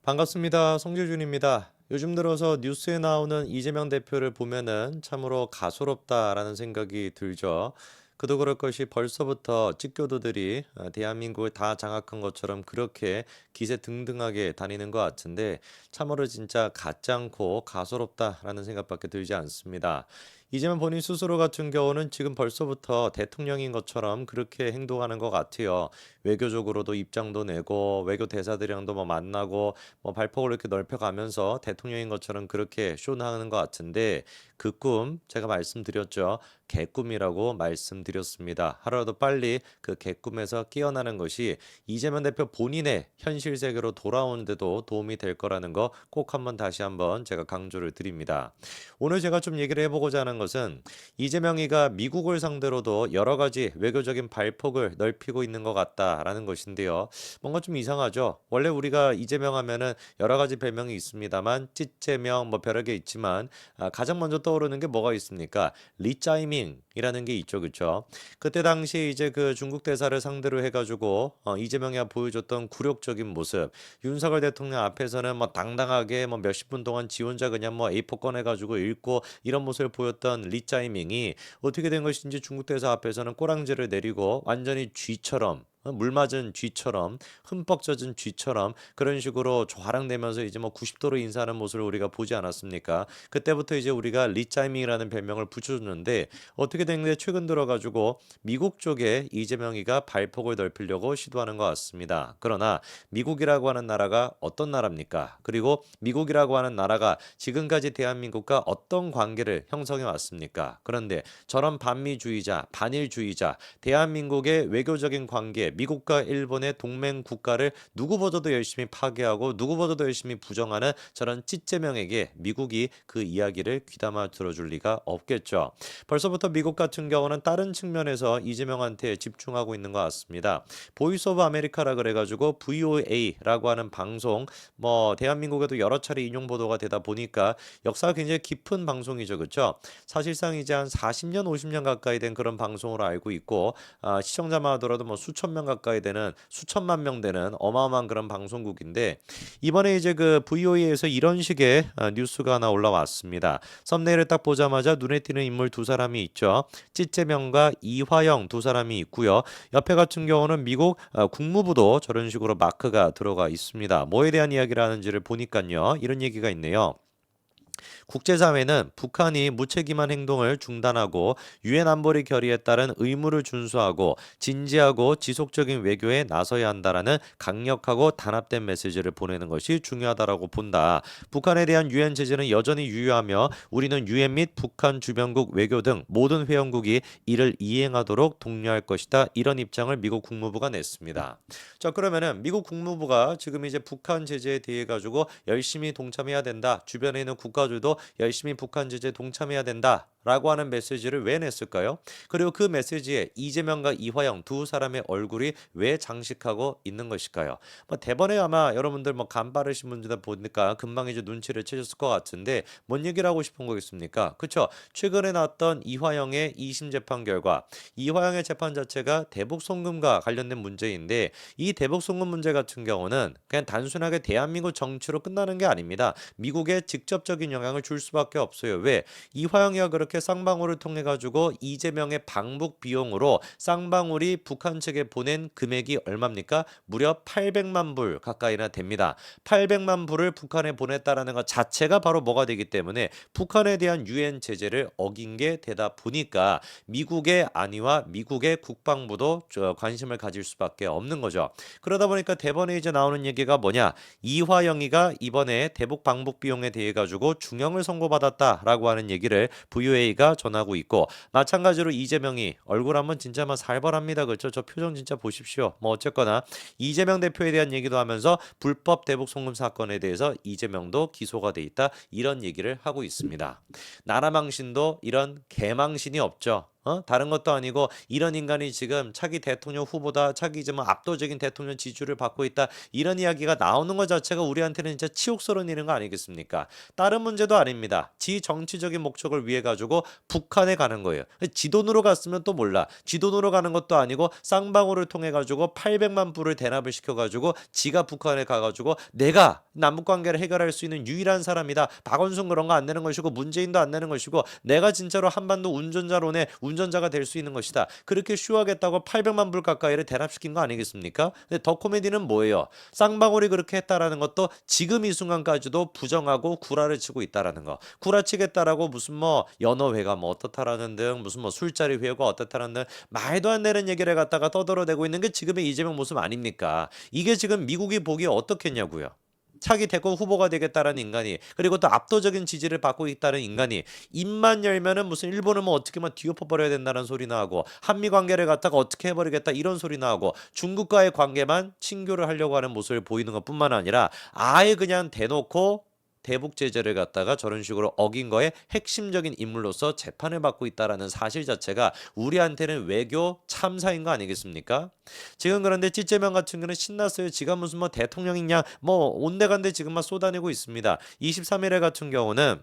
반갑습니다. 송재준입니다. 요즘 들어서 뉴스에 나오는 이재명 대표를 보면은 참으로 가소롭다라는 생각이 들죠. 그도 그럴 것이 벌써부터 찌껴도들이 대한민국을 다 장악한 것처럼 그렇게 기세 등등하게 다니는 것 같은데 참으로 진짜 가짱고 가소롭다라는 생각밖에 들지 않습니다. 이재명 본인 스스로 같은 경우는 지금 벌써부터 대통령인 것처럼 그렇게 행동하는 것 같아요. 외교적으로도 입장도 내고 외교 대사들이랑도 뭐 만나고 뭐 발폭을 이렇게 넓혀가면서 대통령인 것처럼 그렇게 쇼하는 것 같은데 그 꿈 제가 말씀드렸죠. 개꿈이라고 말씀드렸습니다. 하루라도 빨리 그 개꿈에서 깨어나는 것이 이재명 대표 본인의 현실 세계로 돌아오는데도 도움이 될 거라는 거 꼭 한번 다시 한번 제가 강조를 드립니다. 오늘 제가 좀 얘기를 해보고자 하는 것은 이재명이가 미국을 상대로도 여러 가지 외교적인 발폭을 넓히고 있는 것 같다라는 것인데요. 뭔가 좀 이상하죠. 원래 우리가 이재명 하면은 여러 가지 별명이 있습니다만 찌재명 뭐 여러 개 있지만 가장 먼저 떠오르는 게 뭐가 있습니까? 리짜이밍이라는 게 있죠, 그렇죠? 그때 당시 이제 그 중국 대사를 상대로 해가지고 이재명이 보여줬던 굴욕적인 모습, 윤석열 대통령 앞에서는 뭐 당당하게 뭐 몇십 분 동안 지 혼자 그냥 뭐 A4 꺼내가지고 읽고 이런 모습을 보였던 리짜이밍이 어떻게 된 것인지 중국 대사 앞에서는 꼬랑지를 내리고 완전히 쥐처럼 물 맞은 쥐처럼 흠뻑 젖은 쥐처럼 그런 식으로 좌랑대면서 이제 뭐 90도로 인사하는 모습을 우리가 보지 않았습니까? 그때부터 이제 우리가 리짜이밍이라는 별명을 붙여줬는데 어떻게 된 게 최근 들어가지고 미국 쪽에 이재명이가 발폭을 넓히려고 시도하는 것 같습니다. 그러나 미국이라고 하는 나라가 어떤 나라입니까? 그리고 미국이라고 하는 나라가 지금까지 대한민국과 어떤 관계를 형성해 왔습니까? 그런데 저런 반미주의자, 반일주의자, 대한민국의 외교적인 관계, 미국과 일본의 동맹 국가를 누구보다도 열심히 파괴하고 누구보다도 열심히 부정하는 저런 찌재명에게 미국이 그 이야기를 귀담아 들어줄 리가 없겠죠. 벌써부터 미국 같은 경우는 다른 측면에서 이재명한테 집중하고 있는 것 같습니다. 보이스 오브 아메리카라 그래가지고 VOA라고 하는 방송, 뭐 대한민국에도 여러 차례 인용 보도가 되다 보니까 역사가 굉장히 깊은 방송이죠, 그렇죠? 사실상 이제 한 40년, 50년 가까이 된 그런 방송으로 알고 있고 시청자만 하더라도 뭐 수천 명 가까이 되는 수천만 명 되는 어마어마한 그런 방송국인데 이번에 이제 그 VOA에서 이런 식의 뉴스가 하나 올라왔습니다. 썸네일을 딱 보자마자 눈에 띄는 인물 두 사람이 있죠. 찌재명과 이화영 두 사람이 있고요. 옆에 같은 경우는 미국 국무부도 저런 식으로 마크가 들어가 있습니다. 뭐에 대한 이야기를 하는지를 보니까요. 이런 얘기가 있네요. 국제사회는 북한이 무책임한 행동을 중단하고 유엔 안보리 결의에 따른 의무를 준수하고 진지하고 지속적인 외교에 나서야 한다라는 강력하고 단합된 메시지를 보내는 것이 중요하다라고 본다. 북한에 대한 유엔 제재는 여전히 유효하며 우리는 유엔 및 북한 주변국 외교 등 모든 회원국이 이를 이행하도록 독려할 것이다. 이런 입장을 미국 국무부가 냈습니다. 자, 그러면은 미국 국무부가 지금 이제 북한 제재에 대해 가지고 열심히 동참해야 된다. 주변에 있는 국가들도 열심히 북한 제재에 동참해야 된다. 라고 하는 메시지를 왜 냈을까요? 그리고 그 메시지에 이재명과 이화영 두 사람의 얼굴이 왜 장식하고 있는 것일까요? 뭐 대번에 아마 여러분들 뭐 간빠르신 분들다 보니까 금방 이제 눈치를 채셨을 것 같은데 뭔 얘기를 하고 싶은 거겠습니까? 그쵸? 최근에 나왔던 이화영의 2심 재판 결과 이화영의 재판 자체가 대북 송금과 관련된 문제인데 이 대북 송금 문제 같은 경우는 그냥 단순하게 대한민국 정치로 끝나는 게 아닙니다. 미국에 직접적인 영향을 줄 수밖에 없어요. 왜? 이화영이가 그렇게 쌍방울을 통해 가지고 이재명의 방북 비용으로 쌍방울이 북한 측에 보낸 금액이 얼마입니까? 무려 800만 불 가까이나 됩니다. 800만 불을 북한에 보냈다라는 것 자체가 바로 뭐가 되기 때문에 북한에 대한 유엔 제재를 어긴 게 되다 보니까 미국의 안위와 미국의 국방부도 관심을 가질 수밖에 없는 거죠. 그러다 보니까 대번에 이제 나오는 얘기가 뭐냐? 이화영이가 이번에 대북 방북 비용에 대해 가지고 중형을 선고받았다라고 하는 얘기를 VOA가 전하고 있고 마찬가지로 이재명이 얼굴 한번 진짜 막 살벌합니다. 그렇죠? 저 표정 진짜 보십시오. 뭐 어쨌거나 이재명 대표에 대한 얘기도 하면서 불법 대북 송금 사건에 대해서 이재명도 기소가 돼 있다. 이런 얘기를 하고 있습니다. 나라망신도 이런 개망신이 없죠. 다른 것도 아니고 이런 인간이 지금 차기 대통령 후보다, 차기 이제 뭐 압도적인 대통령 지지율을 받고 있다, 이런 이야기가 나오는 것 자체가 우리한테는 진짜 치욕스러운 일인 거 아니겠습니까? 다른 문제도 아닙니다. 지 정치적인 목적을 위해 가지고 북한에 가는 거예요. 지돈으로 갔으면 또 몰라. 지돈으로 가는 것도 아니고 쌍방울을 통해 가지고 800만 불을 대납을 시켜 가지고 지가 북한에 가 가지고 내가 남북 관계를 해결할 수 있는 유일한 사람이다. 박원순 그런 거 안 내는 것이고 문재인도 안 내는 것이고 내가 진짜로 한반도 운전자론의 운전자가 될 수 있는 것이다. 그렇게 쇼하겠다고 800만 불 가까이를 대납시킨 거 아니겠습니까? 근데 더 코미디는 뭐예요? 쌍방울이 그렇게 했다라는 것도 지금 이 순간까지도 부정하고 구라를 치고 있다라는 거. 구라치겠다라고 무슨 뭐 연어회가 뭐 어떻다라는 등, 무슨 뭐 술자리 회가 어떻다라는 등 말도 안 되는 얘기를 갖다가 떠들어대고 있는 게 지금의 이재명 모습 아닙니까? 이게 지금 미국이 보기에 어떻겠냐고요. 차기 대권 후보가 되겠다라는 인간이, 그리고 또 압도적인 지지를 받고 있다는 인간이 입만 열면은 무슨 일본을 뭐 어떻게만 뒤엎어 버려야 된다는 소리나 하고, 한미 관계를 갖다가 어떻게 해버리겠다 이런 소리나 하고, 중국과의 관계만 친교를 하려고 하는 모습을 보이는 것뿐만 아니라 아예 그냥 대놓고 대북 제재를 갖다가 저런 식으로 어긴 거에 핵심적인 인물로서 재판을 받고 있다라는 사실 자체가 우리한테는 외교 참사인 거 아니겠습니까? 지금 그런데 찌째명 같은 경우는 신났어요. 지가 무슨 뭐 대통령이냐 뭐 온데간데 지금 막 쏟아내고 있습니다. 23일에 같은 경우는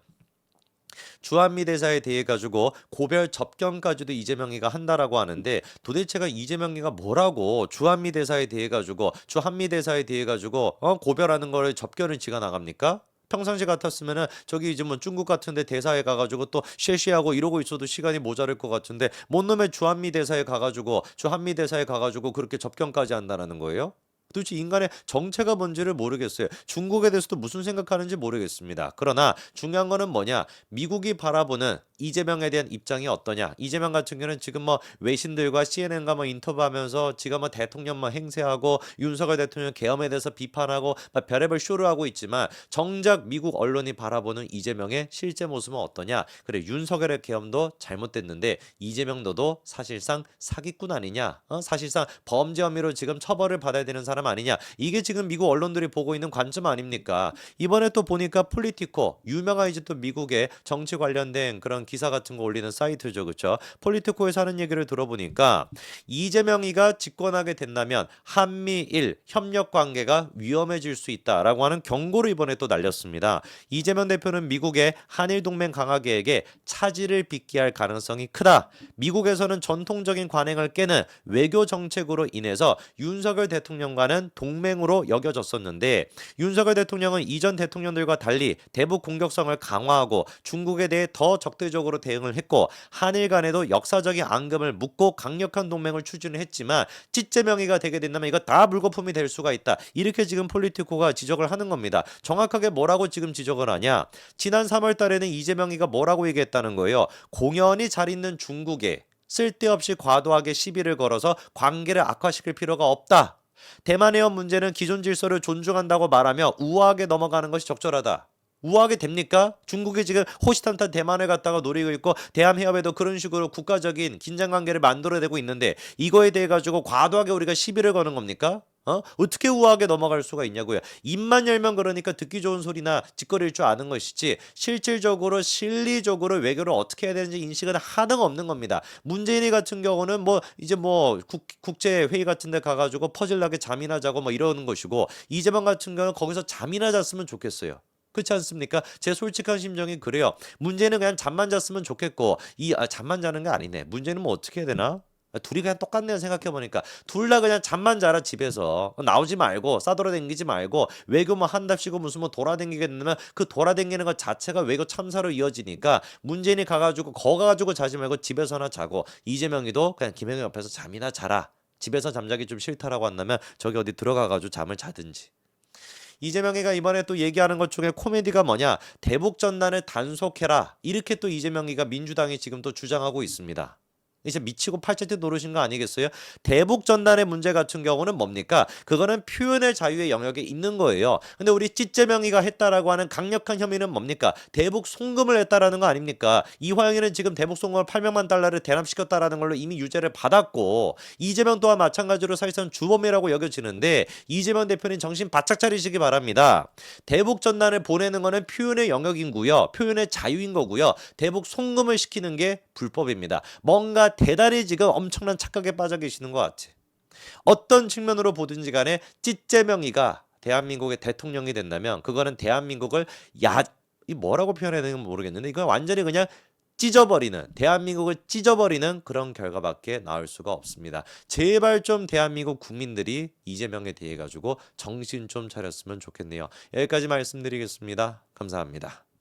주한미 대사에 대해 가지고 고별 접견까지도 이재명이가 한다라고 하는데, 도대체가 이재명이가 뭐라고 주한미 대사에 대해 가지고, 주한미 대사에 대해 가지고 고별하는 거를 접견을 지가 나갑니까? 평상시 같았으면은 저기 이제 뭐 중국 같은데 대사에 가가지고 또 쉐쉐하고 이러고 있어도 시간이 모자랄 것 같은데, 뭔 놈의 주한미 대사에 가가지고, 주한미 대사에 가가지고 그렇게 접견까지 한다는 거예요? 도대체 인간의 정체가 뭔지를 모르겠어요. 중국에 대해서도 무슨 생각하는지 모르겠습니다. 그러나 중요한 거는 뭐냐? 미국이 바라보는 이재명에 대한 입장이 어떠냐? 이재명 같은 경우는 지금 뭐 외신들과 CNN과 뭐 인터뷰하면서 지가 뭐 대통령 뭐 행세하고 윤석열 대통령 계엄에 대해서 비판하고 막 별의별 쇼를 하고 있지만, 정작 미국 언론이 바라보는 이재명의 실제 모습은 어떠냐? 그래, 윤석열의 계엄도 잘못됐는데 이재명 너도 사실상 사기꾼 아니냐? 사실상 범죄 혐의로 지금 처벌을 받아야 되는 사람 아니냐? 이게 지금 미국 언론들이 보고 있는 관점 아닙니까? 이번에 또 보니까 폴리티코, 유명한 이제 또 미국의 정치 관련된 그런 기사 같은 거 올리는 사이트죠, 그렇죠? 폴리티코에서 하는 얘기를 들어보니까 이재명이가 집권하게 된다면 한미일 협력 관계가 위험해질 수 있다라고 하는 경고를 이번에 또 날렸습니다. 이재명 대표는 미국의 한일 동맹 강화 계획에 차질을 빚게 할 가능성이 크다. 미국에서는 전통적인 관행을 깨는 외교 정책으로 인해서 윤석열 대통령과는 동맹으로 여겨졌었는데, 윤석열 대통령은 이전 대통령들과 달리 대북 공격성을 강화하고 중국에 대해 더 적대적으로 대응을 했고, 한일 간에도 역사적인 앙금을 묻고 강력한 동맹을 추진을 했지만 찌째명이가 되게 된다면 이거 다 물거품이 될 수가 있다. 이렇게 지금 폴리티코가 지적을 하는 겁니다. 정확하게 뭐라고 지금 지적을 하냐? 지난 3월 달에는 이재명이가 뭐라고 얘기했다는 거예요. 공연히 잘 있는 중국에 쓸데없이 과도하게 시비를 걸어서 관계를 악화시킬 필요가 없다. 대만 해협 문제는 기존 질서를 존중한다고 말하며 우아하게 넘어가는 것이 적절하다. 우아하게 됩니까? 중국이 지금 호시탐탐 대만을 갖다가 노리고 있고 대한 해협에도 그런 식으로 국가적인 긴장 관계를 만들어내고 있는데, 이거에 대해 가지고 과도하게 우리가 시비를 거는 겁니까? 어떻게 우아하게 넘어갈 수가 있냐고요. 입만 열면 그러니까 듣기 좋은 소리나 짓거릴 줄 아는 것이지, 실질적으로 실리적으로 외교를 어떻게 해야 되는지 인식은 하등 없는 겁니다. 문재인이 같은 경우는 뭐 이제 뭐 국제 회의 같은 데 가가지고 퍼질나게 잠이나 자고 뭐 이러는 것이고, 이재명 같은 경우는 거기서 잠이나 잤으면 좋겠어요. 그렇지 않습니까? 제 솔직한 심정이 그래요. 문제는 그냥 잠만 잤으면 좋겠고, 잠만 자는 게 아니네. 문제는 뭐 어떻게 해야 되나? 둘이 그냥 똑같네요. 생각해보니까 둘 다 그냥 잠만 자라. 집에서 나오지 말고 싸돌아댕기지 말고, 외교 뭐 한답시고 무슨 뭐 돌아댕기게 되면 그 돌아댕기는 것 자체가 외교 참사로 이어지니까, 문재인이 가가지고 가가지고 자지 말고 집에서나 자고, 이재명이도 그냥 김영희 옆에서 잠이나 자라. 집에서 잠자기 좀 싫다라고 한다면 저기 어디 들어가가지고 잠을 자든지. 이재명이가 이번에 또 얘기하는 것 중에 코미디가 뭐냐? 대북 전단을 단속해라. 이렇게 또 이재명이가 민주당이 지금 또 주장하고 있습니다. 이제 미치고 팔찌트 노르신 거 아니겠어요? 대북 전단의 문제 같은 경우는 뭡니까? 그거는 표현의 자유의 영역에 있는 거예요. 근데 우리 찌째명이가 했다라고 하는 강력한 혐의는 뭡니까? 대북 송금을 했다라는 거 아닙니까? 이화영이는 지금 대북 송금을 800만 달러를 대납시켰다라는 걸로 이미 유죄를 받았고, 이재명 또한 마찬가지로 사실상 주범이라고 여겨지는데, 이재명 대표님 정신 바짝 차리시기 바랍니다. 대북 전단을 보내는 거는 표현의 영역이고요. 표현의 자유인 거고요. 대북 송금을 시키는 게 불법입니다. 뭔가 보니까 대단히 지금 엄청난 착각에 빠져 계시는 것 같아. 어떤 측면으로 보든지 간에 찌째명이가 대한민국의 대통령이 된다면 그거는 대한민국을 이 뭐라고 표현해야 되는지 모르겠는데 이건 완전히 그냥 찢어버리는 대한민국을 찢어버리는 그런 결과밖에 나올 수가 없습니다. 제발 좀 대한민국 국민들이 이재명에 대해 가지고 정신 좀 차렸으면 좋겠네요. 여기까지 말씀드리겠습니다. 감사합니다.